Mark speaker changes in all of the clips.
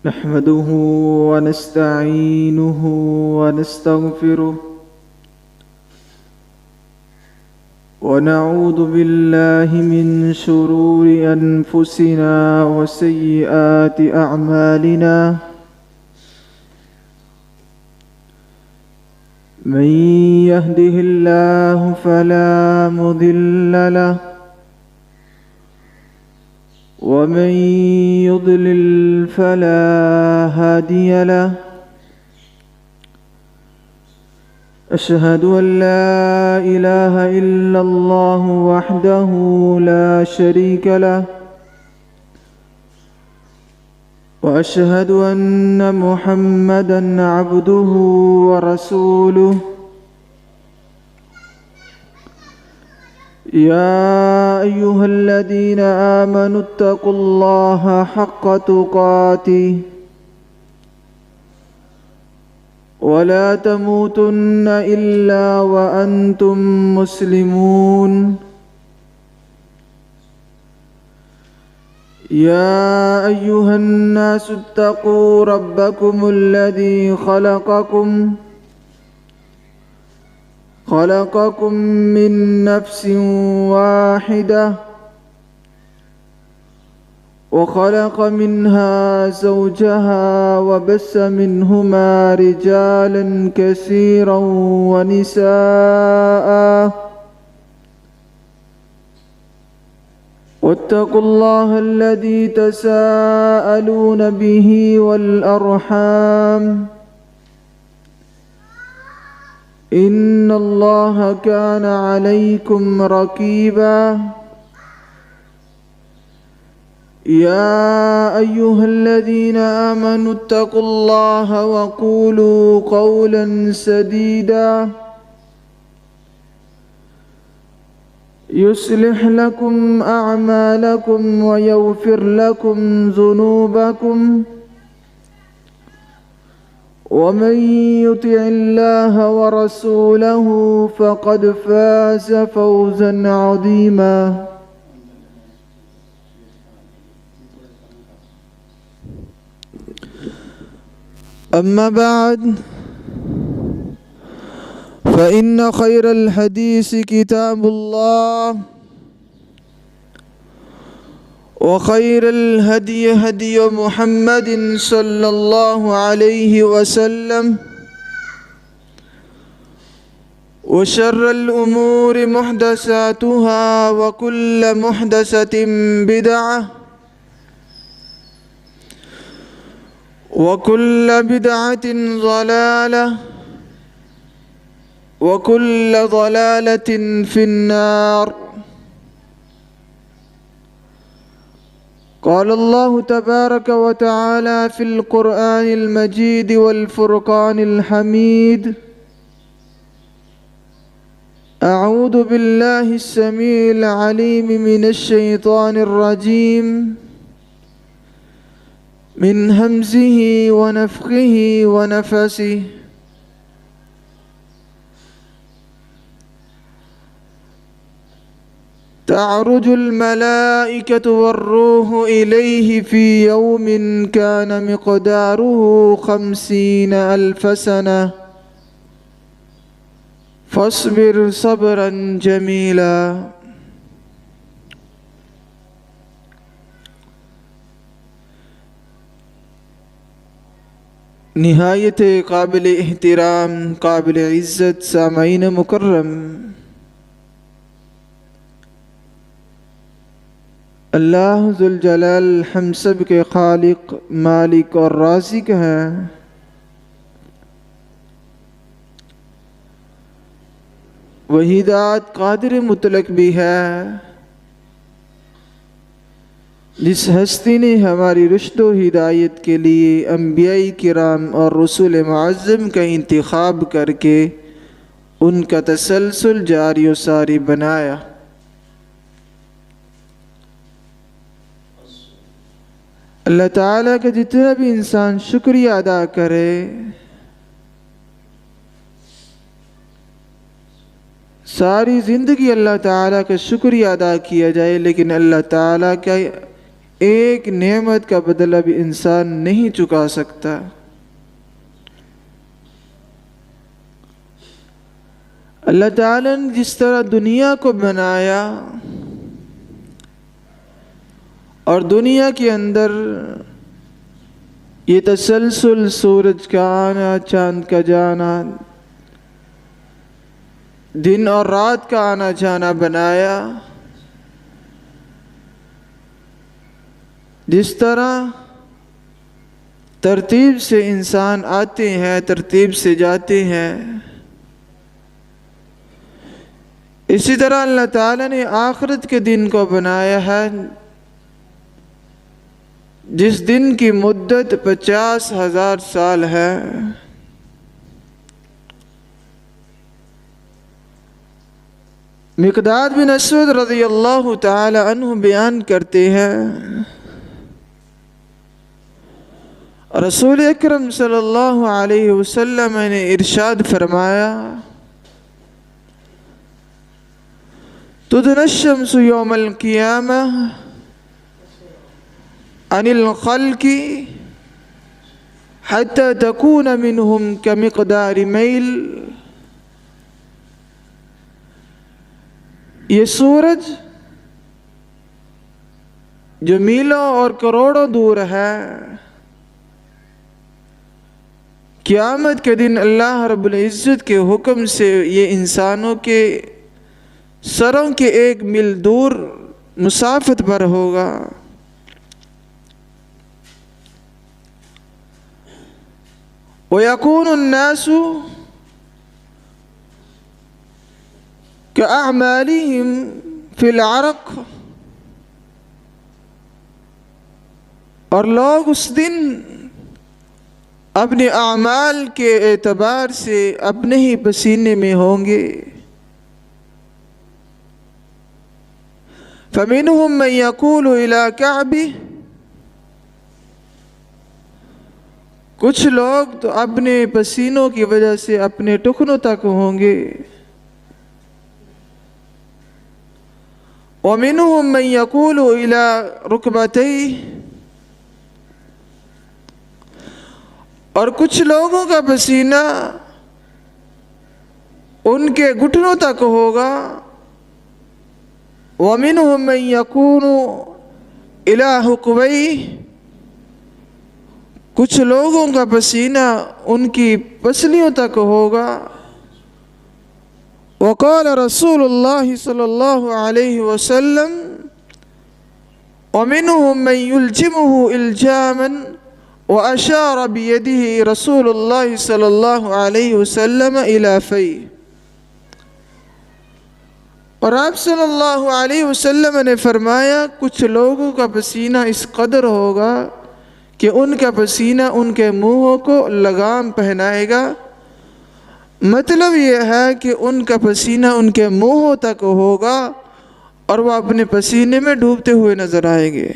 Speaker 1: نحمده ونستعينه ونستغفره ونعوذ بالله من شرور أنفسنا وسيئات أعمالنا. من يهده الله فلا مضل له ومن يضلل فلا هادي له. أشهد أن لا إله إلا الله وحده لا شريك له، وأشهد أن محمدًا عبده ورسوله. يا أيها الذين آمنوا اتقوا الله حق تقاته ولا تموتن إلا وأنتم مسلمون. يا أيها الناس اتقوا ربكم الذي خلقكم من نفس واحدة وخلق منها زوجها وبث منهما رجالا كثيرا ونساء. واتقوا الله الذي تساءلون به والأرحام، إن الله كان عليكم رقيبا. يا أيها الذين آمنوا اتقوا الله وقولوا قولا سديدا يصلح لكم أعمالكم ويغفر لكم ذنوبكم، ومن يطع الله ورسوله فقد فاز فوزا عظيما. أما بعد، فإن خير الحديث كتاب الله، وخير الهدي هدي محمد صلى الله عليه وسلم، وشر الأمور محدثاتها وكل محدثة بدعة وكل بدعة ضلالة وكل ضلالة في النار. قال الله تبارك وتعالى في القرآن المجيد والفرقان الحميد: أعوذ بالله السميع العليم من الشيطان الرجيم، من همزه ونفخه ونفسه. تعرج الملائكة والروح إليه في يوم كان مقداره 50,000 سنة فاصبر صبرا جميلا. نهاية قابل احترام قابل عزت سامعین مکرم، اللہ ذوالجلال ہم سب کے خالق، مالک اور رازق ہیں۔ وہی ذات قادر مطلق بھی ہے جس ہستی نے ہماری رشد و ہدایت کے لیے انبیاء کرام اور رسول معظم کا انتخاب کر کے ان کا تسلسل جاری و ساری بنایا۔ اللہ تعالیٰ کا جتنا بھی انسان شکریہ ادا کرے، ساری زندگی اللہ تعالیٰ کا شکریہ ادا کیا جائے، لیکن اللہ تعالیٰ کا ایک نعمت کا بدلہ بھی انسان نہیں چکا سکتا۔ اللہ تعالیٰ نے جس طرح دنیا کو بنایا اور دنیا کے اندر یہ تسلسل سورج کا آنا، چاند کا جانا، دن اور رات کا آنا جانا بنایا، جس طرح ترتیب سے انسان آتے ہیں، ترتیب سے جاتے ہیں، اسی طرح اللہ تعالیٰ نے آخرت کے دن کو بنایا ہے، جس دن کی مدت 50,000 سال ہے۔ مقداد بن اسود رضی اللہ تعالی عنہ بیان کرتے ہیں، رسول اکرم صلی اللہ علیہ وسلم نے ارشاد فرمایا، تدنى الشمس يوم القيامة عن الخلق حتى تكون منهم كمقدار ميل۔ یہ سورج جو میلوں اور کروڑوں دور ہے، قیامت کے دن اللہ رب العزت کے حکم سے یہ انسانوں کے سروں کے 1 میل دور مسافت پر ہوگا۔ وَيَكُونُ النَّاسُ كَأَعْمَالِهِمْ فِي الْعَرَقِ، اور لوگ اس دن اپنے اعمال کے اعتبار سے اپنے ہی پسینے میں ہوں گے۔ فَمِنْهُمْ مَنْ يَقُولُ إِلَىٰ كَعْبِهِ، کچھ لوگ تو اپنے پسینوں کی وجہ سے اپنے ٹخنوں تک ہوں گے۔ وَمِنْهُمْ مَنْ يَقُولُ إِلَىٰ رُكْبَتَيْهِ، اور کچھ لوگوں کا پسینہ ان کے گھٹنوں تک ہوگا۔ وَمِنْهُمْ مَنْ يَكُونُ إِلَىٰ حُقْوَيْهِ، کچھ لوگوں کا پسینہ ان کی پسلیوں تک ہوگا۔ وقال رسول اللہ صلی اللہ علیہ وسلم، وَمِنْهُمْ مَنْ يُلْجِمُهُ إِلْجَامًا، وَأَشَارَ بِيَدِهِ رسول اللہ صلی اللہ علیہ وسلم إِلَىٰ فَيْهِ۔ اور آپ صلی اللہ علیہ وسلم نے فرمایا، کچھ لوگوں کا پسینہ اس قدر ہوگا کہ ان کا پسینہ ان کے منہوں کو لگام پہنائے گا۔ مطلب یہ ہے کہ ان کا پسینہ ان کے منہوں تک ہوگا اور وہ اپنے پسینے میں ڈوبتے ہوئے نظر آئیں گے۔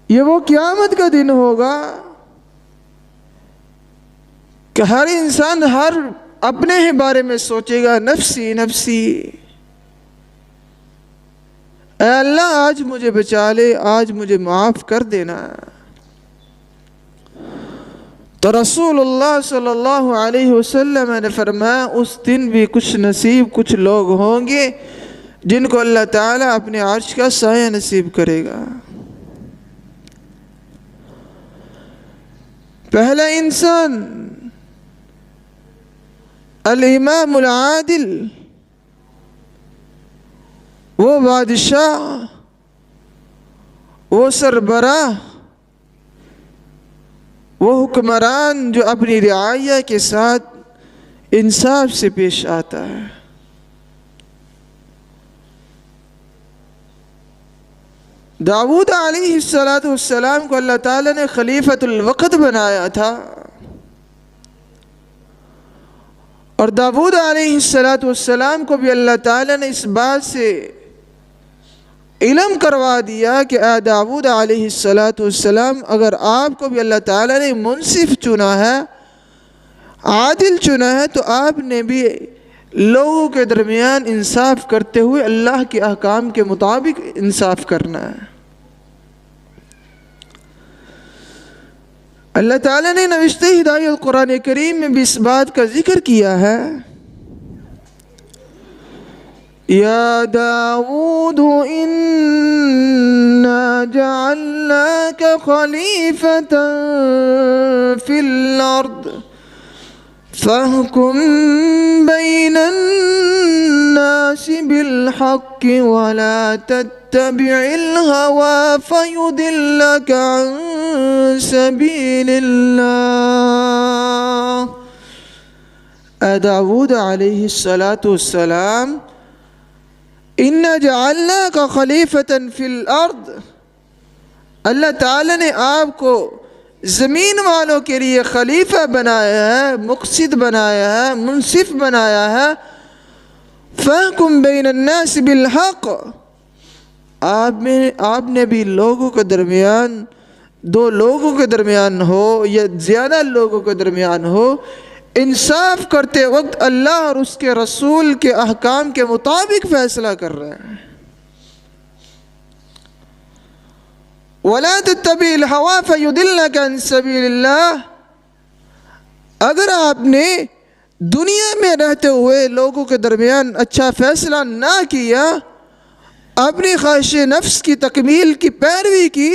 Speaker 1: یہ وہ قیامت کا دن ہوگا کہ ہر انسان اپنے ہی بارے میں سوچے گا، نفسی نفسی، اے اللہ آج مجھے بچا لے، آج مجھے معاف کر دینا۔ تو رسول اللہ صلی اللہ علیہ وسلم نے فرمایا، اس دن بھی کچھ نصیب کچھ لوگ ہوں گے جن کو اللہ تعالیٰ اپنے عرش کا سایہ نصیب کرے گا۔ پہلا انسان الامام العادل، وہ بادشاہ، وہ سربراہ، وہ حکمران جو اپنی رعایا کے ساتھ انصاف سے پیش آتا ہے۔ داؤد علیہ السلام کو اللہ تعالیٰ نے خلیفۃ الوقت بنایا تھا، اور داؤد علیہ السلام کو بھی اللہ تعالیٰ نے اس بات سے علم کروا دیا کہ اے داؤد علیہ السلام، اگر آپ کو بھی اللہ تعالیٰ نے منصف چنا ہے، عادل چنا ہے، تو آپ نے بھی لوگوں کے درمیان انصاف کرتے ہوئے اللہ کے احکام کے مطابق انصاف کرنا ہے۔ اللہ تعالیٰ نے نوشتہ ہدایت قرآن کریم میں بھی اس بات کا ذکر کیا ہے، یا داود انا جعلناک خلیفۃ فی الارض فاحکم بین الناس بالحق ولا تتبع الهوى فيضلك عن سبيل الله۔ اے داود علیہ السلام، اِنَّا جَعَلْنَاكَ خَلِيفَةً فِي الْأَرْضِ، اللہ تعالیٰ نے آپ کو زمین والوں کے لیے خلیفہ بنایا ہے، مقصد بنایا ہے، منصف بنایا ہے۔ فَاحْكُمْ بَيْنَ النَّاسِ بِالْحَقِّ، آپ نے بھی لوگوں کے درمیان، دو لوگوں کے درمیان ہو یا زیادہ لوگوں کے درمیان ہو، انصاف کرتے وقت اللہ اور اس کے رسول کے احکام کے مطابق فیصلہ کر رہے ہیں۔ وَلَا تَتَّبِعِ الْهَوَىٰ فَيُضِلَّكَ عَن سَبِيلِ اللَّهِ، اگر آپ نے دنیا میں رہتے ہوئے لوگوں کے درمیان اچھا فیصلہ نہ کیا، اپنی خواہش نفس کی تکمیل کی پیروی کی،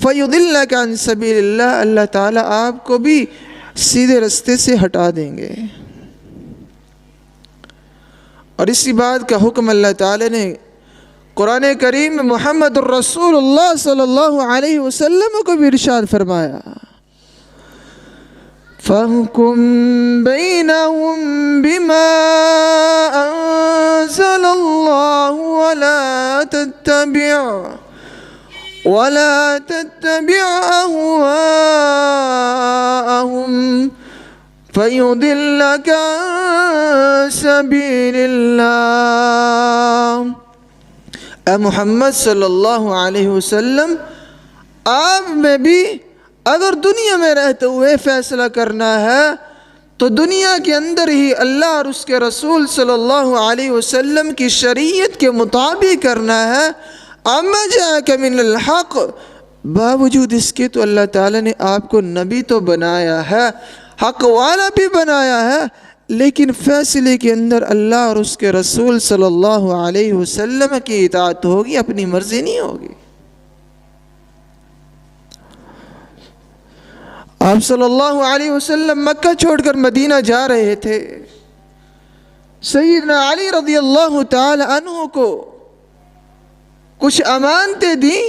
Speaker 1: فَيُضِلَّكَ عَن سَبِيلِ اللَّهِ، اللہ تعالیٰ آپ کو بھی سیدھے رستے سے ہٹا دیں گے۔ اور اسی بات کا حکم اللہ تعالی نے قرآن کریم میں محمد الرسول اللہ صلی اللہ علیہ وسلم کو بھی ارشاد فرمایا، فَاحْكُمْ بَيْنَهُمْ بِمَا أَنزَلَ اللَّهُ وَلَا تَتَّبِعْ أَهْوَاءَهُمْ فَيُضِلَّكَ عَن سَبِيلِ اللَّهِ۔ اے محمد صلی اللہ علیہ وسلم، آپ میں بھی اگر دنیا میں رہتے ہوئے فیصلہ کرنا ہے تو دنیا کے اندر ہی اللہ اور اس کے رسول صلی اللہ علیہ وسلم کی شریعت کے مطابق کرنا ہے۔ اما جاءک من الحق، باوجود اس کے تو اللہ تعالیٰ نے آپ کو نبی تو بنایا ہے، حق والا بھی بنایا ہے، لیکن فیصلے کے اندر اللہ اور اس کے رسول صلی اللہ علیہ وسلم کی اطاعت ہوگی، اپنی مرضی نہیں ہوگی۔ آپ صلی اللہ علیہ وسلم مکہ چھوڑ کر مدینہ جا رہے تھے، سیدنا علی رضی اللہ تعالی عنہ کو کچھ امانتیں دیں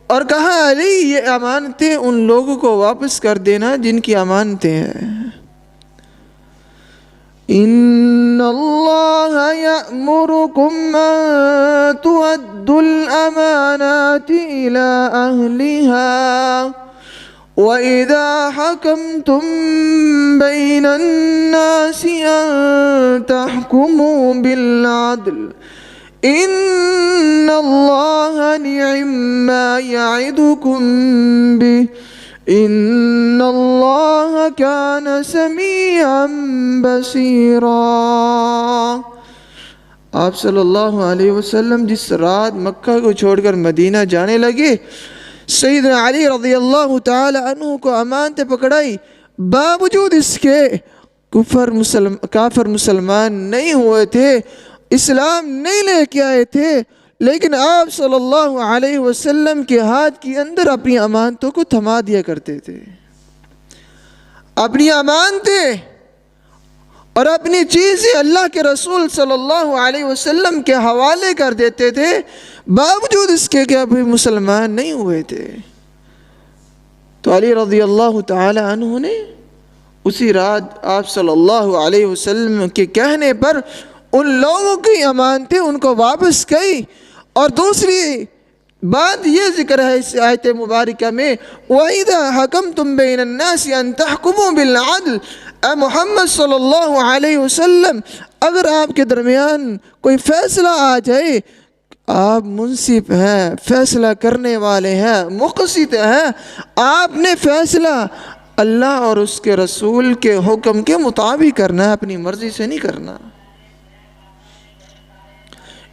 Speaker 1: اور کہا، علی یہ امانتیں ان لوگوں کو واپس کر دینا جن کی امانتیں ہیں۔ ان اللہ یأمرکم ان تؤدوا الامانات الى اہلها وَإِذَا حَكَمْتُمْ بَيْنَ النَّاسِ أَن تَحْكُمُوا بِالْعَدْلِ إِنَّ اللَّهَ نِعِمَّا يَعِظُكُمْ بِهِ إِنَّ اللَّهَ كَانَ سَمِيعًا بَصِيرًا۔ آپ صلی اللہ علیہ وسلم جس رات مکہ کو چھوڑ کر مدینہ جانے لگے، سیدنا علی رضی اللہ تعالی عنہ کو امانتیں پکڑائی، باوجود اس کے کافر مسلمان نہیں ہوئے تھے، اسلام نہیں لے کے آئے تھے، لیکن آپ صلی اللہ علیہ وسلم کے ہاتھ کے اندر اپنی امانتوں کو تھما دیا کرتے تھے، اپنی امانتیں اور اپنی چیزیں اللہ کے رسول صلی اللہ علیہ وسلم کے حوالے کر دیتے تھے، باوجود اس کے کہ ابھی مسلمان نہیں ہوئے تھے۔ تو علی رضی اللہ تعالی عنہ نے اسی رات آپ صلی اللہ علیہ وسلم کے کہنے پر ان لوگوں کی امانتیں ان کو واپس کی۔ اور دوسری بات یہ ذکر ہے اس آیت مبارکہ میں، وَإِذَا حَكَمْتُمْ بَيْنَ النَّاسِ أَن تَحْكُمُوا بِالْعَدْلِ، اے محمد صلی اللہ علیہ وسلم، اگر آپ کے درمیان کوئی فیصلہ آ جائے، آپ منصف ہیں، فیصلہ کرنے والے ہیں، مقسط ہیں، آپ نے فیصلہ اللہ اور اس کے رسول کے حکم کے مطابق کرنا ہے، اپنی مرضی سے نہیں کرنا۔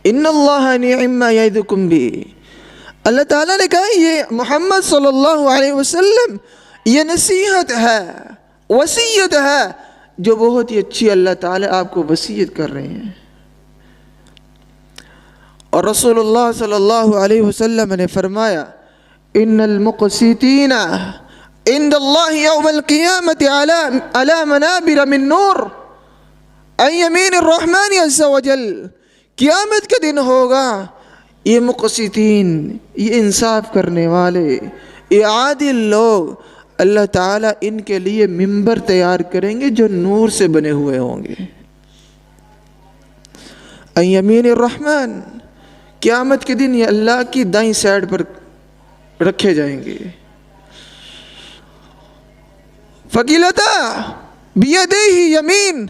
Speaker 1: ان اللہ نعم ما یعظکم بہ، اللہ تعالیٰ نے کہا یہ محمد صلی اللہ علیہ وسلم یہ نصیحت ہے، وصیت ہے جو بہت ہی اچھی اللہ تعالیٰ آپ کو وصیت کر رہے ہیں۔ اور رسول اللہ صلی اللہ علیہ وسلم نے فرمایا ان المقسطین عند اللہ یوم القیامت علی منابر من نور عن یمین الرحمن عز وجل، قیامت کے دن ہوگا یہ مقسطین، یہ انصاف کرنے والے، یہ عادل لوگ، اللہ تعالیٰ ان کے لیے ممبر تیار کریں گے جو نور سے بنے ہوئے ہوں گے۔ عن یمین الرحمن، قیامت کے دن یہ اللہ کی دائیں سائڈ پر رکھے جائیں گے۔ فقیلتا بیدہ یمین،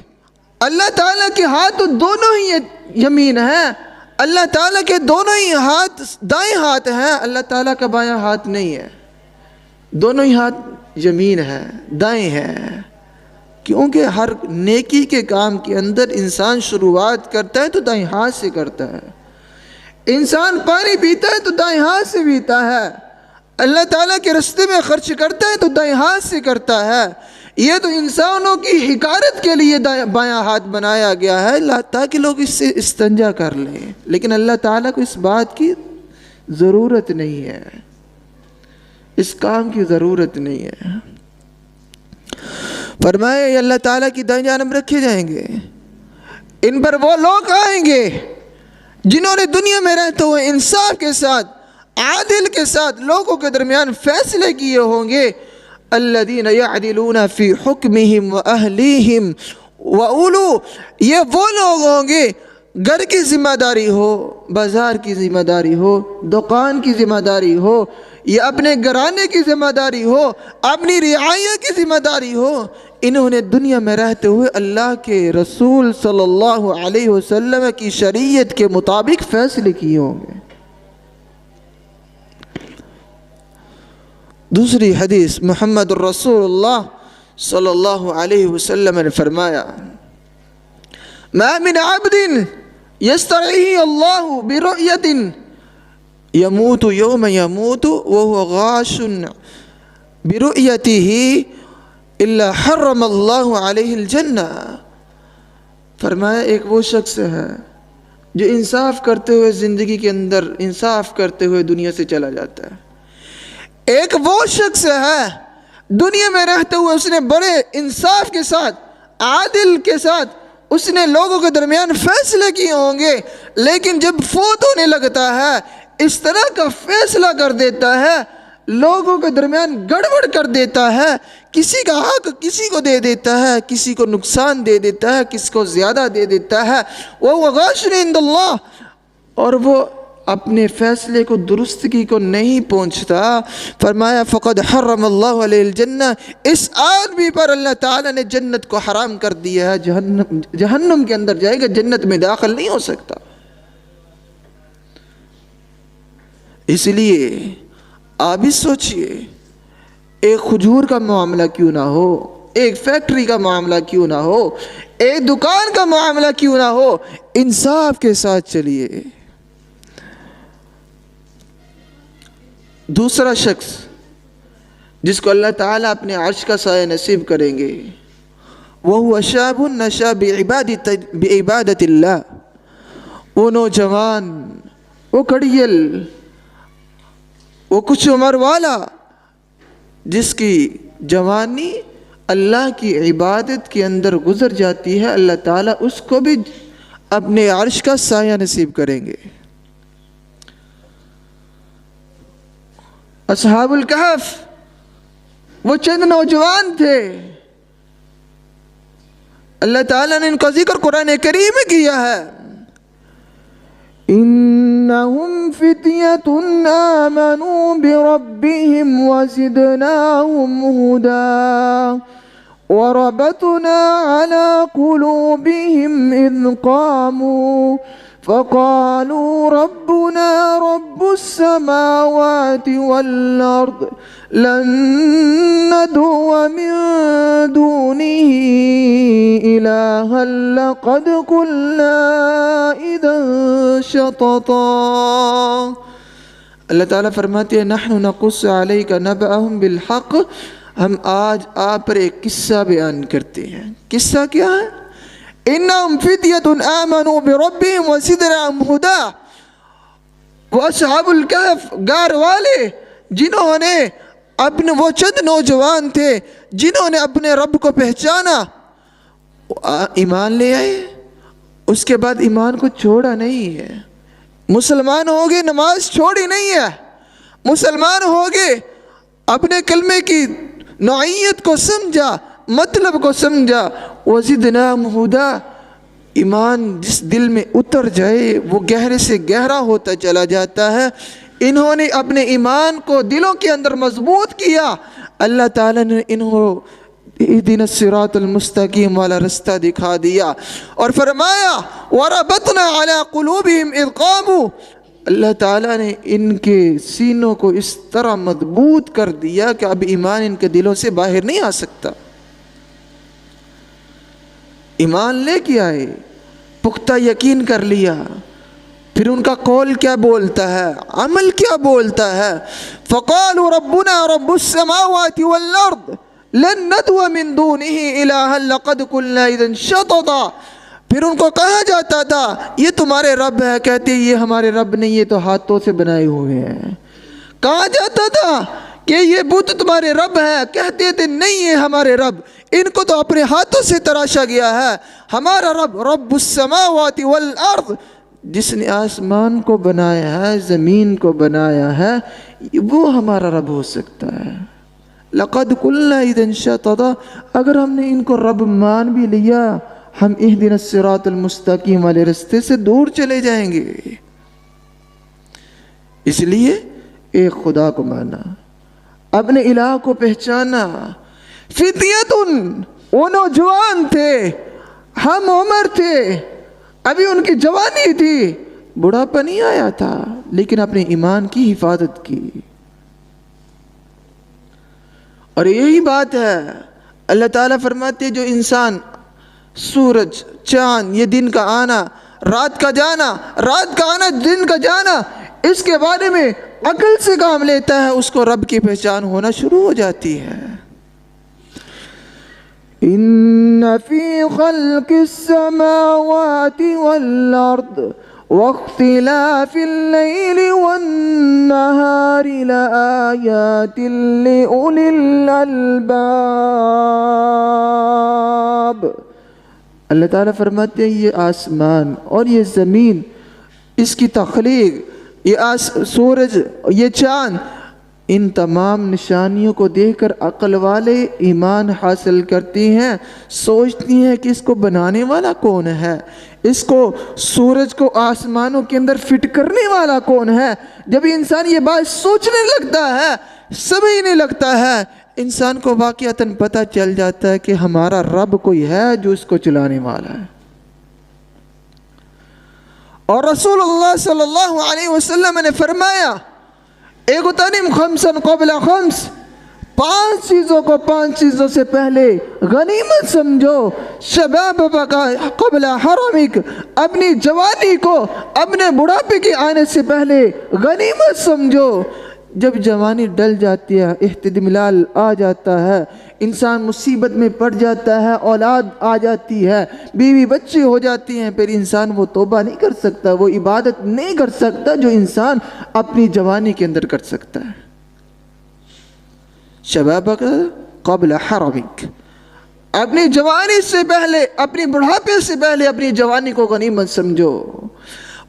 Speaker 1: اللہ تعالیٰ کے ہاتھ دونوں ہی یمین ہیں، اللہ تعالیٰ کے دونوں ہی ہاتھ دائیں ہاتھ ہیں، اللہ تعالیٰ کا بایاں ہاتھ نہیں ہے، دونوں ہی ہاتھ یمین ہے، دائیں ہیں، کیونکہ ہر نیکی کے کام کے اندر انسان شروعات کرتا ہے تو دائیں ہاتھ سے کرتا ہے، انسان پانی پیتا ہے تو دائیں ہاتھ سے پیتا ہے، اللہ تعالیٰ کے راستے میں خرچ کرتا ہے تو دائیں ہاتھ سے کرتا ہے۔ یہ تو انسانوں کی حقارت کے لیے بایاں ہاتھ بنایا گیا ہے تاکہ لوگ اس سے استنجا کر لیں، لیکن اللہ تعالیٰ کو اس بات کی ضرورت نہیں ہے، اس کام کی ضرورت نہیں ہے۔ فرمایا یہ اللہ تعالیٰ کی دائیں جانب رکھے جائیں گے، ان پر وہ لوگ آئیں گے جنہوں نے دنیا میں رہتے ہوئے انصاف کے ساتھ، عادل کے ساتھ لوگوں کے درمیان فیصلے کیے ہوں گے۔ الذین یعدلون فی حکمہم واہلیہم واولو، یہ وہ لوگ ہوں گے گھر کی ذمہ داری ہو، بازار کی ذمہ داری ہو، دکان کی ذمہ داری ہو، یا اپنے گھرانے کی ذمہ داری ہو، اپنی رعایا کی ذمہ داری ہو، انہوں نے دنیا میں رہتے ہوئے اللہ کے رسول صلی اللہ علیہ وسلم کی شریعت کے مطابق فیصلے کیے ہوں گے۔ دوسری حدیث محمد الرسول اللہ صلی اللہ علیہ وسلم نے فرمایا ما من عبد یسترعیہ اللہ برؤیت یموت یوم یموت وهو غاش برؤیتہ الا حرم اللہ علیہ الجنہ۔ فرمایا ایک وہ شخص ہے جو انصاف کرتے ہوئے زندگی کے اندر انصاف کرتے ہوئے دنیا سے چلا جاتا ہے، ایک وہ شخص ہے دنیا میں رہتے ہوئے اس نے بڑے انصاف کے ساتھ، عادل کے ساتھ اس نے لوگوں کے درمیان فیصلے کیے ہوں گے، لیکن جب فوت ہونے لگتا ہے اس طرح کا فیصلہ کر دیتا ہے، لوگوں کے درمیان گڑبڑ کر دیتا ہے، کسی کا حق کسی کو دے دیتا ہے، کسی کو نقصان دے دیتا ہے، کسی کو زیادہ دے دیتا ہے، وہ غاش عند اللہ، اور وہ اپنے فیصلے کو درستگی کو نہیں پہنچتا۔ فرمایا فقد حرم اللہ علیہ الجنہ، اس آدمی پر اللہ تعالیٰ نے جنت کو حرام کر دیا ہے، جہنم کے اندر جائے گا، جنت میں داخل نہیں ہو سکتا۔ اس لیے آپ بھی سوچئے، ایک کھجور کا معاملہ کیوں نہ ہو، ایک فیکٹری کا معاملہ کیوں نہ ہو، ایک دکان کا معاملہ کیوں نہ ہو، انصاف کے ساتھ چلیے۔ دوسرا شخص جس کو اللہ تعالیٰ اپنے عرش کا سایہ نصیب کریں گے وہ شاب نشا بعبادت اللہ، وہ نوجوان، وہ کڑیل، وہ کچھ عمر والا جس کی جوانی اللہ کی عبادت کے اندر گزر جاتی ہے، اللہ تعالیٰ اس کو بھی اپنے عرش کا سایہ نصیب کریں گے۔ اصحاب الکہف وہ چند نوجوان تھے، اللہ تعالیٰ نے ان کا ذکر قرآن کریم میں کیا ہے، انہم فتیۃ آمنوا بربہم وزدناہم ہدی وربطنا علی قلوبہم اذ قاموا فقالوا ربنا رب السماوات والأرض لن ندعو من دونه إلها لقد قلنا إذا شططا. اللہ تعالیٰ فرماتے ہیں نحن نقص علیک نبأہم بالحق، ہم آج آپ پر ایک قصہ بیان کرتے ہیں. قصہ کیا ہے؟ انہم فتیۃ آمنوا بربہم وزدناہم ہدی، وہ اصحاب الکہف غار والے جنہوں نے اپنے، وہ چند نوجوان تھے جنہوں نے اپنے رب کو پہچانا، ایمان لے آئے، اس کے بعد ایمان کو چھوڑا نہیں ہے. مسلمان ہو گئے، نماز چھوڑی نہیں ہے، مسلمان ہو گئے، اپنے کلمے کی نوعیت کو سمجھا، مطلب کو سمجھا. وزدناہم ہدی، ایمان جس دل میں اتر جائے وہ گہرے سے گہرا ہوتا چلا جاتا ہے. انہوں نے اپنے ایمان کو دلوں کے اندر مضبوط کیا، اللہ تعالیٰ نے انہوں اہدنا الصراط المستقیم والا رستہ دکھا دیا اور فرمایا وَرَبَطْنَا عَلَىٰ قُلُوبِهِمْ إِذْ قَامُوا، اللہ تعالیٰ نے ان کے سینوں کو اس طرح مضبوط کر دیا کہ اب ایمان ان کے دلوں سے باہر نہیں آ سکتا. ایمان لے کے آئے، پختہ یقین کر لیا، پھر ان کا قول کیا بولتا ہے، عمل کیا بولتا ہے. فَقَالُوا رَبُّنَا رَبُّ السَّمَاوَاتِ وَالْأَرْضِ لَن نَّدْعُوَ مِن دُونِهِ إِلَٰهًا لَّقَدْ قُلْنَا إِذًا شَطَطًا. پھر ان کو کہا جاتا تھا یہ تمہارے رب ہے، کہتے یہ ہمارے رب نہیں، یہ تو ہاتھوں سے بنائے ہوئے ہیں. کہا جاتا تھا کہ یہ بت تمہارے رب ہے، کہتے تھے نہیں یہ ہمارے رب، ان کو تو اپنے ہاتھوں سے تراشا گیا ہے. ہمارا رب رب السماوات والارض، جس نے آسمان کو بنایا ہے، زمین کو بنایا ہے، وہ ہمارا رب ہو سکتا ہے. لقد قلنا اذا شططا، اگر ہم نے ان کو رب مان بھی لیا، ہم اہدنا الصراط المستقیم والے رستے سے دور چلے جائیں گے. اس لیے ایک خدا کو مانا، اپنے الہ کو پہچانا. فتیۃ، وہ نوجوان تھے، ہم عمر تھے، ابھی ان کی جوانی تھی، بڑھاپا نہیں آیا تھا، لیکن اپنے ایمان کی حفاظت کی. اور یہی بات ہے اللہ تعالیٰ فرماتے ہیں جو انسان سورج، چاند، یہ دن کا آنا، رات کا جانا، رات کا آنا، دن کا جانا، اس کے بارے میں عقل سے کام لیتا ہے، اس کو رب کی پہچان ہونا شروع ہو جاتی ہے. ان فی خلق السماوات والارض واختلاف اللیل والنہار لآیات لأولی الالباب. اللہ تعالیٰ فرماتے ہیں یہ آسمان اور یہ زمین، اس کی تخلیق، یہ سورج، یہ چاند، ان تمام نشانیوں کو دیکھ کر عقل والے ایمان حاصل کرتی ہیں، سوچتی ہیں کہ اس کو بنانے والا کون ہے، اس کو سورج کو آسمانوں کے اندر فٹ کرنے والا کون ہے. جب انسان یہ بات سوچنے لگتا ہے، سمجھنے لگتا ہے، انسان کو واقعتاً پتہ چل جاتا ہے کہ ہمارا رب کوئی ہے جو اس کو چلانے والا ہے. اور رسول اللہ صلی اللہ علیہ وسلم نے فرمایا اغتنم خمسا قبل خمس، 5 چیزوں کو 5 چیزوں سے پہلے غنیمت سمجھو. شبابک قبل حرمک، اپنی جوانی کو اپنے بڑھاپے کے آنے سے پہلے غنیمت سمجھو. جب جوانی ڈل جاتی ہے، احتمال آ جاتا ہے، انسان مصیبت میں پڑ جاتا ہے، اولاد آ جاتی ہے، بیوی بچے ہو جاتی ہیں، پھر انسان وہ توبہ نہیں کر سکتا، وہ عبادت نہیں کر سکتا جو انسان اپنی جوانی کے اندر کر سکتا ہے. شبابک قبل حرمک، اپنی جوانی سے پہلے، اپنی بڑھاپے سے پہلے اپنی جوانی کو غنیمت سمجھو.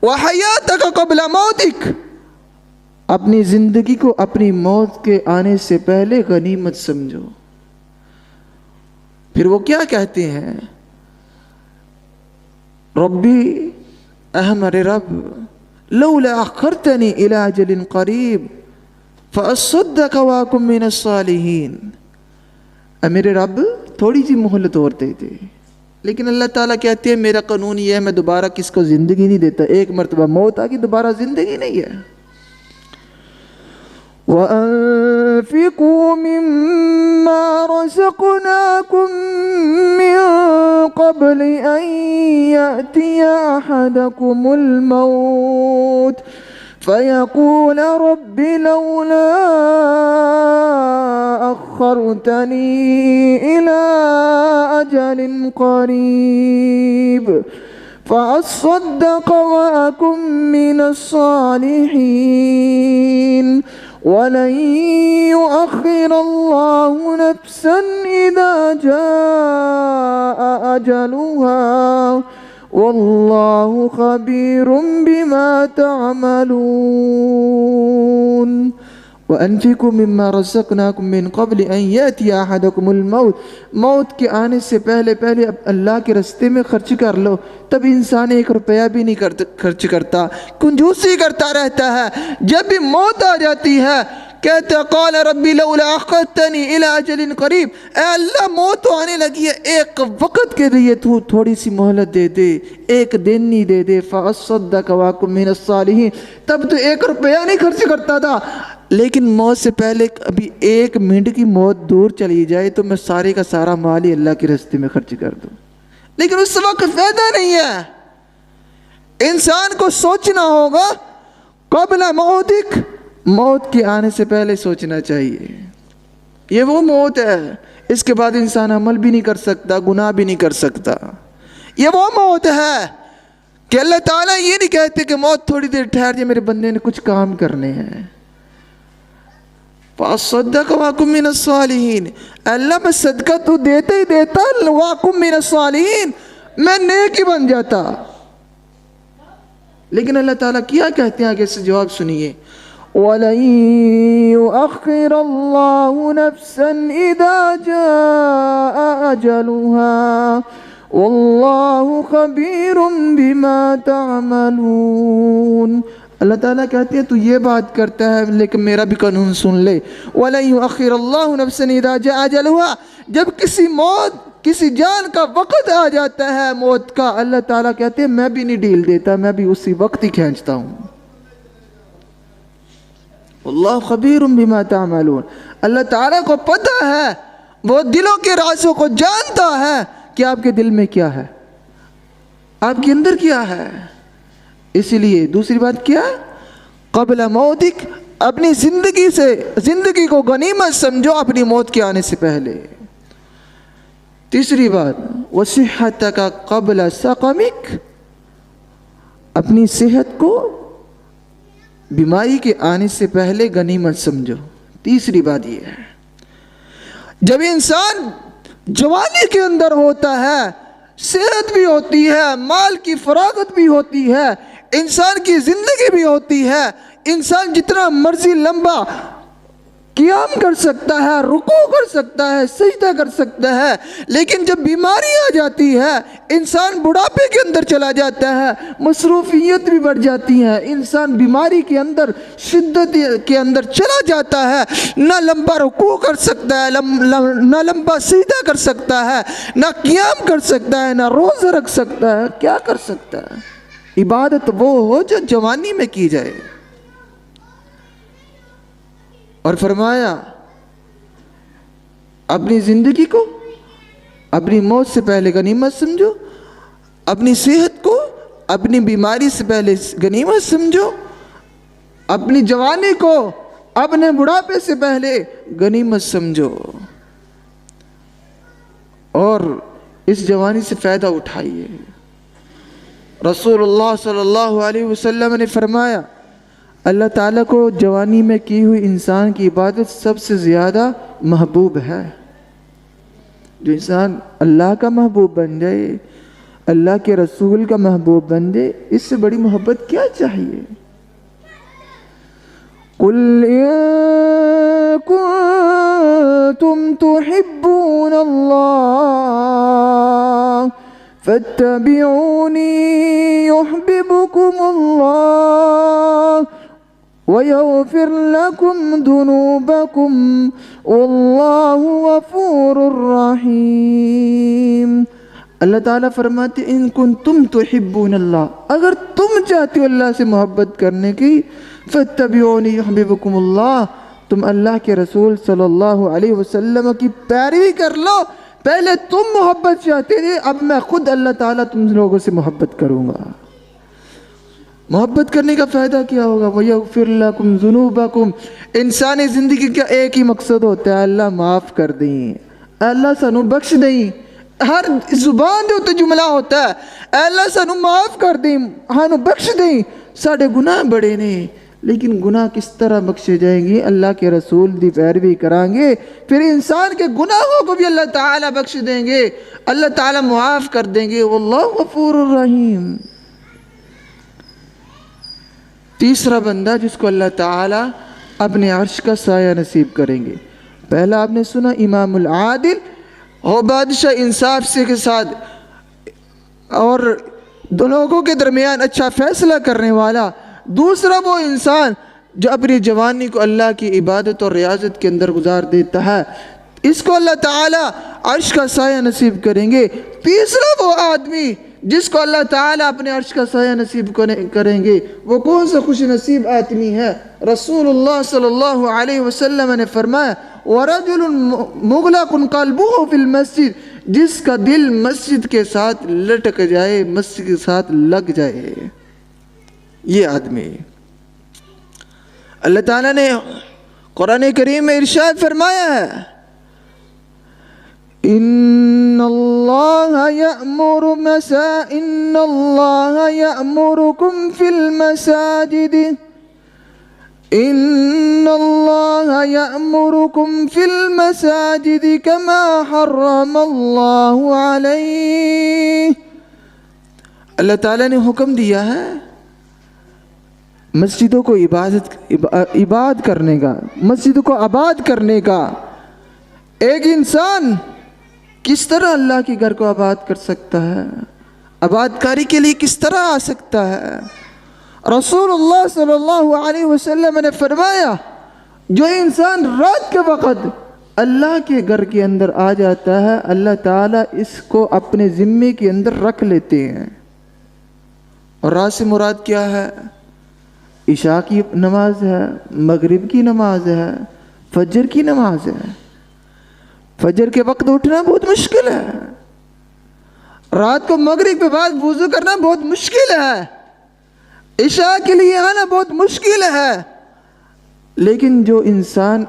Speaker 1: وحیاتک قبل موتک، اپنی زندگی کو اپنی موت کے آنے سے پہلے غنیمت سمجھو. پھر وہ کیا کہتے ہیں؟ ربی، ہمارے رب، لولا اخرتنی الی اجل قریب فاصدق واکن من الصالحین. میرے رب تھوڑی سی مہلت اور دے دے، لیکن اللہ تعالیٰ کہتے ہیں میرا قانون یہ ہے میں دوبارہ کس کو زندگی نہیں دیتا. ایک مرتبہ موت آ گئی دوبارہ زندگی نہیں ہے. وَأَنفِقُوا مِمَّا رَزَقْنَاكُم مِّن قَبْلِ أَن يَأْتِيَ أَحَدَكُمُ الْمَوْتُ فَيَقُولَ رَبِّ لَوْلَا أَخَّرْتَنِي إِلَىٰ أَجَلٍ قَرِيبٍ فَأَصَّدَّقَ وَأَكُن مِّنَ الصَّالِحِينَ وَلَن يُؤَخِّرَ اللَّهُ نَفْسًا إِذَا جَاءَ أَجَلُهَا وَاللَّهُ خَبِيرٌ بِمَا تَعْمَلُونَ. وَأَنفِقُوا مِمَّا رَزَقْنَاكُم مِّن قَبْلِ أَن يَأْتِيَ أَحَدَكُمُ الْمَوْتُ. موت کے آنے سے پہلے اللہ کے راستے میں خرچ کر لو. تب انسان 1 روپیہ بھی نہیں خرچ کرتا, کنجوسی کرتا رہتا ہے. جب بھی موت آ جاتی ہے کہتا قال ربی لولا اخرتنی الی اجل قریب, اے اللہ موت تو آنے لگی ہے, ایک وقت کے لیے تو تھوڑی سی مہلت دے دے, 1 دن نہیں دے دے. فاصدق واکن من الصالحین. تب تو 1 روپیہ نہیں خرچ کرتا تھا, لیکن موت سے پہلے ابھی 1 منٹ کی موت دور چلی جائے تو میں سارے کا سارا مال ہی اللہ کے راستے میں خرچ کر دوں. لیکن اس وقت فائدہ نہیں ہے. انسان کو سوچنا ہوگا قبل موتک, موت کے آنے سے پہلے سوچنا چاہیے. یہ وہ موت ہے, اس کے بعد انسان عمل بھی نہیں کر سکتا, گناہ بھی نہیں کر سکتا. یہ وہ موت ہے کہ اللہ تعالیٰ یہ نہیں کہتے کہ موت تھوڑی دیر ٹھہر جائے, میرے بندے نے کچھ کام کرنے ہیں. فَأَصَّدَّقَ وَأَكُن مِّنَ الصَّالِحِينَ. اللہ میں صدقہ تو دیتا ہی دیتا, وَأَكُن مِّنَ الصَّالِحِينَ, میں نیک ہی بن جاتا. لیکن اللہ تعالیٰ کیا کہتے ہیں آگے سے جواب سنیے. وَلَن يُؤَخِّرَ اللَّهُ نَفْسًا إِذَا جَاءَ أَجَلُهَا وَاللَّهُ خَبِيرٌ بِمَا تَعْمَلُونَ. اللہ تعالیٰ کہتے ہیں تو یہ بات کرتا ہے لیکن میرا بھی قانون سن لے. وَلَن يُؤَخِّرَ اللَّهُ نَفْسًا إِذَا جَاءَ أَجَلُهَا. جب کسی جان کا وقت آ جاتا ہے موت کا, اللہ تعالیٰ کہتے ہیں میں بھی نہیں ڈیل دیتا, میں بھی اسی وقت ہی کھینچتا ہوں. اللہ خبیر بما تعملون. اللہ تعالیٰ کو پتہ ہے, وہ دلوں کے رازوں کو جانتا ہے کہ آپ کے دل میں کیا ہے, آپ کے اندر کیا ہے. اسی لیے دوسری بات کیا, قبل موتک, اپنی زندگی کو غنیمت سمجھو اپنی موت کے آنے سے پہلے. تیسری بات وصحتک قبل سقمک, اپنی صحت کو بیماری کے آنے سے پہلے غنیمت سمجھو. تیسری بات یہ ہے جب انسان جوانی کے اندر ہوتا ہے, صحت بھی ہوتی ہے, مال کی فراغت بھی ہوتی ہے, انسان کی زندگی بھی ہوتی ہے, انسان جتنا مرضی لمبا قیام کر سکتا ہے, رکوع کر سکتا ہے, سجدہ کر سکتا ہے, لیکن جب بیماری آ جاتی ہے انسان بڑھاپے کے اندر چلا جاتا ہے, مصروفیت بھی بڑھ جاتی ہے, انسان بیماری کے اندر شدت کے اندر چلا جاتا ہے, نہ لمبا رکوع کر سکتا ہے, نہ لمبا سجدہ کر سکتا ہے, نہ قیام کر سکتا ہے, نہ روزہ رکھ سکتا ہے. کیا کر سکتا ہے؟ عبادت وہ ہو جو جوانی میں کی جائے. اور فرمایا اپنی زندگی کو اپنی موت سے پہلے غنیمت سمجھو, اپنی صحت کو اپنی بیماری سے پہلے غنیمت سمجھو, اپنی جوانی کو اپنے بڑھاپے سے پہلے غنیمت سمجھو, اور اس جوانی سے فائدہ اٹھائیے. رسول اللہ صلی اللہ علیہ وسلم نے فرمایا اللہ تعالیٰ کو جوانی میں کی ہوئی انسان کی عبادت سب سے زیادہ محبوب ہے. جو انسان اللہ کا محبوب بن جائے, اللہ کے رسول کا محبوب بن جائے, اس سے بڑی محبت کیا چاہیے. قُلْ إِن كُنتُمْ تُحِبُّونَ اللَّهَ فَاتَّبِعُونِي يُحْبِبْكُمُ اللَّهُ وَيَغْفِرْ لَكُمْ ذُنُوبَكُمْ وَاللَّهُ غَفُورٌ رَحِيمٌ. اللہ تعالیٰ فرماتے ان کنتم تحبون اللہ، اگر تم چاہتے ہو اللہ سے محبت کرنے کی، فاتبعونی یحببکم اللہ، تم اللہ کے رسول صلی اللہ علیہ وسلم کی پیروی کر لو۔ پہلے تم محبت چاہتے تھے، اب میں خود اللہ تعالیٰ تم لوگوں سے محبت کروں گا۔ محبت کرنے کا فائدہ کیا ہوگا؟ وَيَغْفِرْ لَكُمْ ذُنُوبَكُمْ۔ انسانی زندگی کا ایک ہی مقصد ہوتا ہے، اللہ معاف کر دیں، اللہ سانو بخش دیں۔ ہر زبان دے اتنے جملہ ہوتا ہے، اے اللہ سانو معاف کر دیں، ہانو بخش دیں۔ ساڑھے گناہ بڑے نے، لیکن گناہ کس طرح بخشے جائیں گے؟ اللہ کے رسول دی پیروی کریں گے، پھر انسان کے گناہوں کو بھی اللہ تعالیٰ بخش دیں گے، اللہ تعالیٰ معاف کر دیں گے۔ واللہ غفور الرحیم۔ تیسرا بندہ جس کو اللہ تعالیٰ اپنے عرش کا سایہ نصیب کریں گے، پہلا آپ نے سنا امام العادل، وہ بادشاہ انصاف سے کے ساتھ اور دو لوگوں کے درمیان اچھا فیصلہ کرنے والا۔ دوسرا وہ انسان جو اپنی جوانی کو اللہ کی عبادت اور ریاضت کے اندر گزار دیتا ہے، اس کو اللہ تعالیٰ عرش کا سایہ نصیب کریں گے۔ تیسرا وہ آدمی جس کو اللہ تعالیٰ اپنے عرش کا سایہ نصیب کریں گے، وہ کون سا خوش نصیب آدمی ہے؟ رسول اللہ صلی اللہ علیہ وسلم نے فرمایا وَرَجُلٌ مُغْلَقٌ قَلْبُهُ فِي الْمَسْجِدِ، جس کا دل مسجد کے ساتھ لٹک جائے، مسجد کے ساتھ لگ جائے، یہ آدمی۔ اللہ تعالیٰ نے قرآن کریم میں ارشاد فرمایا ہے ان اللہ یأمرکم فی المساجد ان اللہ یأمرکم فی المساجد کما حرم اللہ علیہ۔ اللہ تعالیٰ نے حکم دیا ہے مسجدوں کو عباد کرنے کا، مسجدوں کو آباد کرنے کا۔ ایک انسان کس طرح اللہ کے گھر کو آباد کر سکتا ہے؟ آباد کاری کے لیے کس طرح آ سکتا ہے؟ رسول اللہ صلی اللہ علیہ وسلم نے فرمایا جو انسان رات کے وقت اللہ کے گھر کے اندر آ جاتا ہے، اللہ تعالیٰ اس کو اپنے ذمے کے اندر رکھ لیتے ہیں۔ اور رات سے مراد کیا ہے؟ عشاء کی نماز ہے، مغرب کی نماز ہے، فجر کی نماز ہے۔ فجر کے وقت اٹھنا بہت مشکل ہے، رات کو مغرب کے بعد وضو کرنا بہت مشکل ہے، عشاء کے لیے آنا بہت مشکل ہے۔ لیکن جو انسان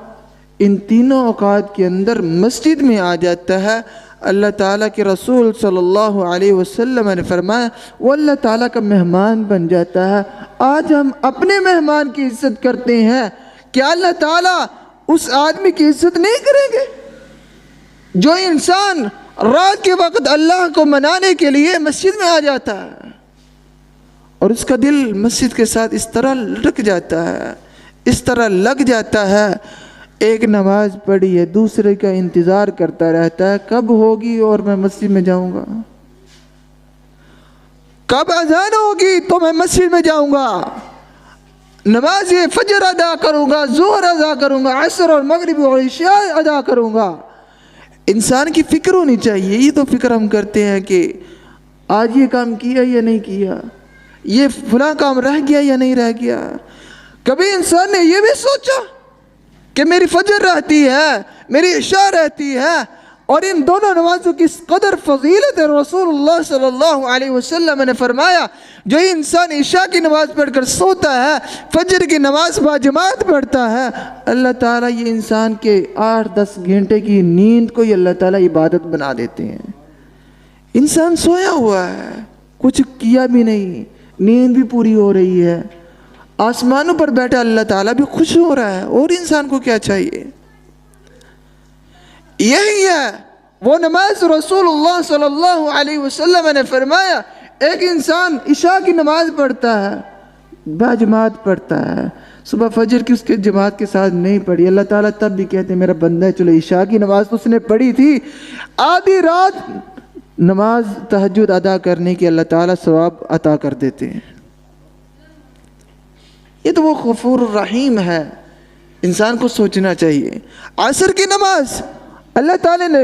Speaker 1: ان تینوں اوقات کے اندر مسجد میں آ جاتا ہے، اللہ تعالیٰ کے رسول صلی اللہ علیہ وسلم نے فرمایا وہ اللہ تعالیٰ کا مہمان بن جاتا ہے۔ آج ہم اپنے مہمان کی عزت کرتے ہیں، کیا اللہ تعالیٰ اس آدمی کی عزت نہیں کریں گے جو انسان رات کے وقت اللہ کو منانے کے لیے مسجد میں آ جاتا ہے اور اس کا دل مسجد کے ساتھ اس طرح لٹک جاتا ہے، اس طرح لگ جاتا ہے؟ ایک نماز پڑھی ہے، دوسرے کا انتظار کرتا رہتا ہے کب ہوگی اور میں مسجد میں جاؤں گا، کب اذان ہوگی تو میں مسجد میں جاؤں گا، نماز فجر ادا کروں گا، ظہر ادا کروں گا، عصر اور مغرب اور عشاء ادا کروں گا۔ انسان کی فکر ہونی چاہیے۔ یہ تو فکر ہم کرتے ہیں کہ آج یہ کام کیا یا نہیں کیا، یہ فلاں کام رہ گیا یا نہیں رہ گیا۔ کبھی انسان نے یہ بھی سوچا کہ میری فجر رہتی ہے، میری عشاء رہتی ہے، اور ان دونوں نمازوں کی قدر فضیلت ہے؟ رسول اللہ صلی اللہ علیہ وسلم نے فرمایا جو انسان عشاء کی نماز پڑھ کر سوتا ہے، فجر کی نماز باجماعت پڑھتا ہے، اللہ تعالیٰ یہ انسان کے 8-10 گھنٹے کی نیند کو ہی اللہ تعالیٰ عبادت بنا دیتے ہیں۔ انسان سویا ہوا ہے، کچھ کیا بھی نہیں، نیند بھی پوری ہو رہی ہے، آسمانوں پر بیٹھا اللہ تعالیٰ بھی خوش ہو رہا ہے، اور انسان کو کیا چاہیے؟ یہی ہے وہ نماز۔ رسول اللہ صلی اللہ علیہ وسلم نے فرمایا ایک انسان عشاء کی نماز پڑھتا ہے، باجماعت پڑھتا ہے، صبح فجر کی اس کے جماعت کے ساتھ نہیں پڑھی، اللہ تعالیٰ تب بھی کہتے ہیں میرا بندہ ہے، چلو عشاء کی نماز تو اس نے پڑھی تھی، آدھی رات نماز تہجد ادا کرنے کی اللہ تعالیٰ ثواب عطا کر دیتے ہیں۔ یہ تو وہ غفور الرحیم ہے، انسان کو سوچنا چاہیے۔ عصر کی نماز اللہ تعالیٰ نے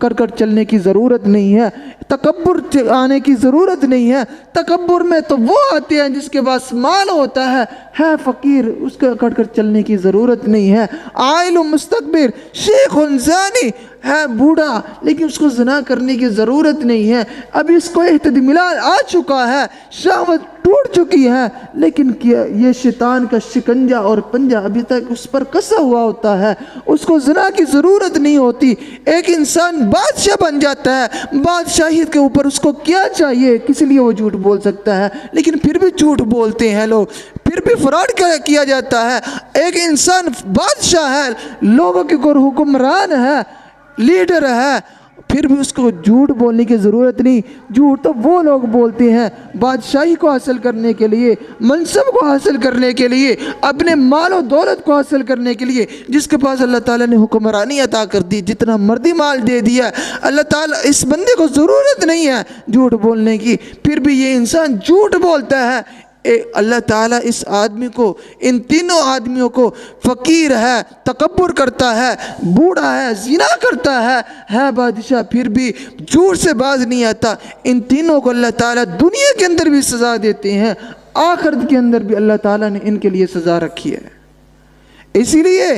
Speaker 1: کر کر چلنے کی ضرورت نہیں ہے، تکبر آنے کی ضرورت نہیں ہے۔ تکبر میں تو وہ آتے ہیں جس کے پاس مال ہوتا ہے فقیر، اس کا کر کر چلنے کی ضرورت نہیں ہے۔ عائل مستکبر، شیخ زانی، ہے بوڑھا لیکن اس کو زنا کرنے کی ضرورت نہیں ہے، ابھی اس کو احتمال آ چکا ہے، شہوت ٹوٹ چکی ہے، لیکن یہ شیطان کا شکنجہ اور پنجہ ابھی تک اس پر کسا ہوا ہوتا ہے، اس کو زنا کی ضرورت نہیں ہوتی۔ ایک انسان بادشاہ بن جاتا ہے، بادشاہیت کے اوپر اس کو کیا چاہیے، کس لیے وہ جھوٹ بول سکتا ہے، لیکن پھر بھی جھوٹ بولتے ہیں لوگ، پھر بھی فراڈ کیا جاتا ہے۔ ایک انسان بادشاہ ہے، لوگوں کے اوپر حکمران ہے، لیڈر ہے، پھر بھی اس کو جھوٹ بولنے کی ضرورت نہیں۔ جھوٹ تو وہ لوگ بولتے ہیں بادشاہی کو حاصل کرنے کے لیے، منصب کو حاصل کرنے کے لیے، اپنے مال و دولت کو حاصل کرنے کے لیے، جس کے پاس اللہ تعالیٰ نے حکمرانی عطا کر دی، جتنا مرضی مال دے دیا، اللہ تعالیٰ اس بندے کو ضرورت نہیں ہے جھوٹ بولنے کی، پھر بھی یہ انسان جھوٹ بولتا ہے۔ اللہ تعالیٰ اس آدمی کو، ان تینوں آدمیوں کو، فقیر ہے، تکبر کرتا ہے، بوڑھا ہے، زنا کرتا ہے بادشاہ، پھر بھی جھوٹ سے باز نہیں آتا، ان تینوں کو اللہ تعالیٰ دنیا کے اندر بھی سزا دیتے ہیں، آخرت کے اندر بھی اللہ تعالیٰ نے ان کے لیے سزا رکھی ہے۔ اسی لیے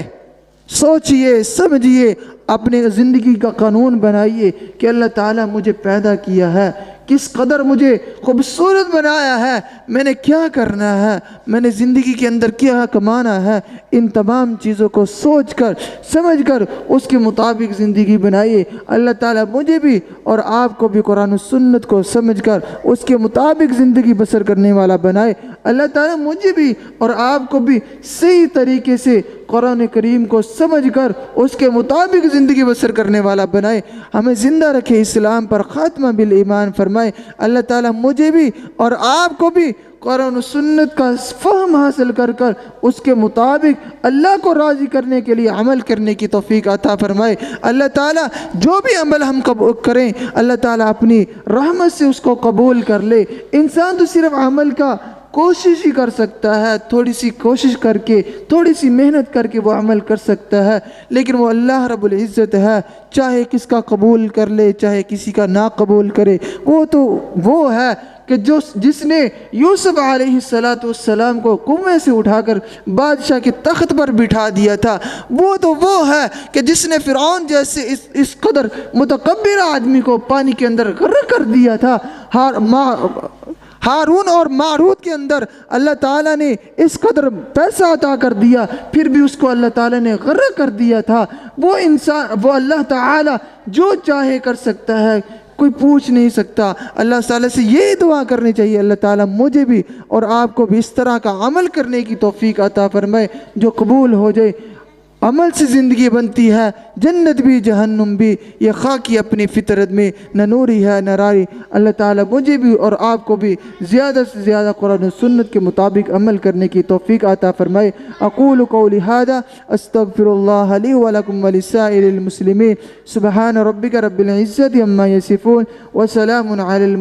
Speaker 1: سوچئے سمجھئے، اپنے زندگی کا قانون بنائیے کہ اللہ تعالیٰ مجھے پیدا کیا ہے، کس قدر مجھے خوبصورت بنایا ہے، میں نے کیا کرنا ہے، میں نے زندگی کے اندر کیا کمانا ہے، ان تمام چیزوں کو سوچ کر سمجھ کر اس کے مطابق زندگی بنائیے۔ اللہ تعالیٰ مجھے بھی اور آپ کو بھی قرآن و سنت کو سمجھ کر اس کے مطابق زندگی بسر کرنے والا بنائے۔ اللہ تعالیٰ مجھے بھی اور آپ کو بھی صحیح طریقے سے قرآن کریم کو سمجھ کر اس کے مطابق زندگی بسر کرنے والا بنائے، ہمیں زندہ رکھے، اسلام پر خاتمہ بالایمان فرمائے۔ اللہ تعالیٰ مجھے بھی اور آپ کو بھی قرآن و سنت کا فہم حاصل کر کر اس کے مطابق اللہ کو راضی کرنے کے لیے عمل کرنے کی توفیق عطا فرمائے۔ اللہ تعالیٰ جو بھی عمل ہم کریں، اللہ تعالیٰ اپنی رحمت سے اس کو قبول کر لے۔ انسان تو صرف عمل کا کوشش ہی کر سکتا ہے، تھوڑی سی کوشش کر کے، تھوڑی سی محنت کر کے وہ عمل کر سکتا ہے، لیکن وہ اللہ رب العزت ہے، چاہے کس کا قبول کر لے چاہے کسی کا نہ قبول کرے، وہ تو وہ ہے کہ جس نے یوسف علیہ السلام کو کنویں سے اٹھا کر بادشاہ کے تخت پر بٹھا دیا تھا، وہ تو وہ ہے کہ جس نے فرعون جیسے اس قدر متکبر آدمی کو پانی کے اندر غرق کر دیا تھا۔ ہارون اور ماروت کے اندر اللہ تعالیٰ نے اس قدر پیسہ عطا کر دیا، پھر بھی اس کو اللہ تعالیٰ نے غرق کر دیا تھا۔ وہ اللہ تعالیٰ جو چاہے کر سکتا ہے، کوئی پوچھ نہیں سکتا۔ اللہ تعالیٰ سے یہ دعا کرنی چاہیے، اللہ تعالیٰ مجھے بھی اور آپ کو بھی اس طرح کا عمل کرنے کی توفیق عطا فرمائے جو قبول ہو جائے۔ عمل سے زندگی بنتی ہے، جنت بھی جہنم بھی، یہ خاکی اپنی فطرت میں نہ نوری ہے نہ راری۔ اللہ تعالیٰ مجھے بھی اور آپ کو بھی زیادہ سے زیادہ قرآن و سنت کے مطابق عمل کرنے کی توفیق عطا فرمائے۔ اقول قولی ھذا استغفر اللہ لی ولکم ولسائر المسلمین۔ سبحان ربک رب العزت عما یصفون وسلام علی